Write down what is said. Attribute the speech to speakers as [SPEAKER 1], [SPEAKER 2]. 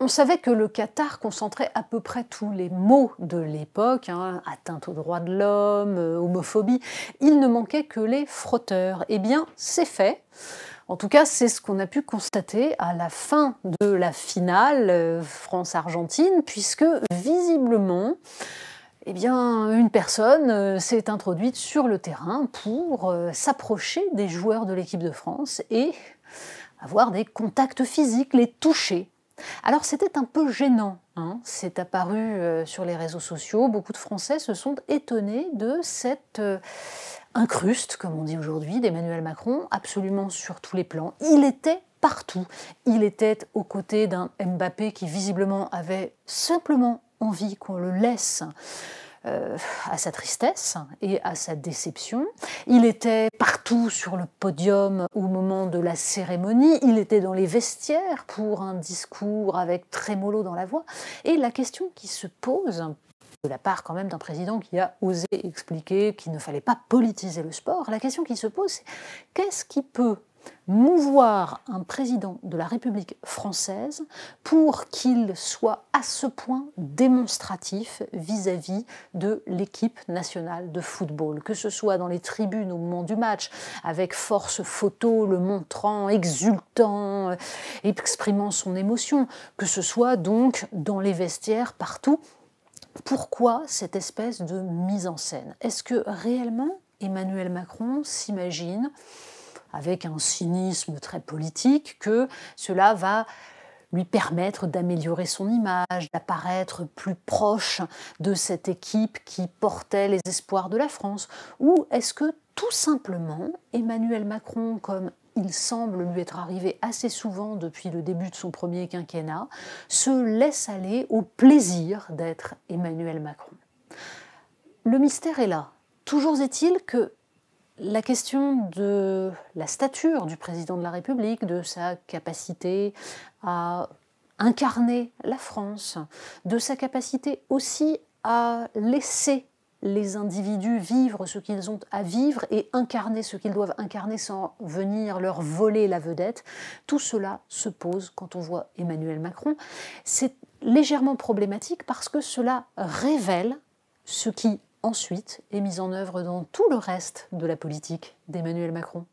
[SPEAKER 1] On savait que le Qatar concentrait à peu près tous les maux de l'époque, atteinte aux droits de l'homme, homophobie. Il ne manquait que les frotteurs. Eh bien, c'est fait. En tout cas, c'est ce qu'on a pu constater à la fin de la finale France-Argentine, puisque visiblement, eh bien, une personne s'est introduite sur le terrain pour s'approcher des joueurs de l'équipe de France et avoir des contacts physiques, les toucher. Alors c'était un peu gênant, c'est apparu sur les réseaux sociaux, beaucoup de Français se sont étonnés de cette incruste, comme on dit aujourd'hui, d'Emmanuel Macron, absolument sur tous les plans. Il était partout, il était aux côtés d'un Mbappé qui visiblement avait simplement envie qu'on le laisse à sa tristesse et à sa déception. Il était partout sur le podium au moment de la cérémonie, il était dans les vestiaires pour un discours avec trémolo dans la voix. Et la question qui se pose, de la part quand même d'un président qui a osé expliquer qu'il ne fallait pas politiser le sport, la question qui se pose, c'est qu'est-ce qui peut mouvoir un président de la République française pour qu'il soit à ce point démonstratif vis-à-vis de l'équipe nationale de football, que ce soit dans les tribunes au moment du match, avec force photo, le montrant, exultant, exprimant son émotion, que ce soit donc dans les vestiaires, partout. Pourquoi cette espèce de mise en scène? Est-ce que réellement Emmanuel Macron s'imagine, avec un cynisme très politique, que cela va lui permettre d'améliorer son image, d'apparaître plus proche de cette équipe qui portait les espoirs de la France? Ou est-ce que tout simplement Emmanuel Macron, comme il semble lui être arrivé assez souvent depuis le début de son premier quinquennat, se laisse aller au plaisir d'être Emmanuel Macron? Le mystère est là. Toujours est-il que la question de la stature du président de la République, de sa capacité à incarner la France, de sa capacité aussi à laisser les individus vivre ce qu'ils ont à vivre et incarner ce qu'ils doivent incarner sans venir leur voler la vedette, tout cela se pose quand on voit Emmanuel Macron. C'est légèrement problématique parce que cela révèle ce qui ensuite est mis en œuvre dans tout le reste de la politique d'Emmanuel Macron.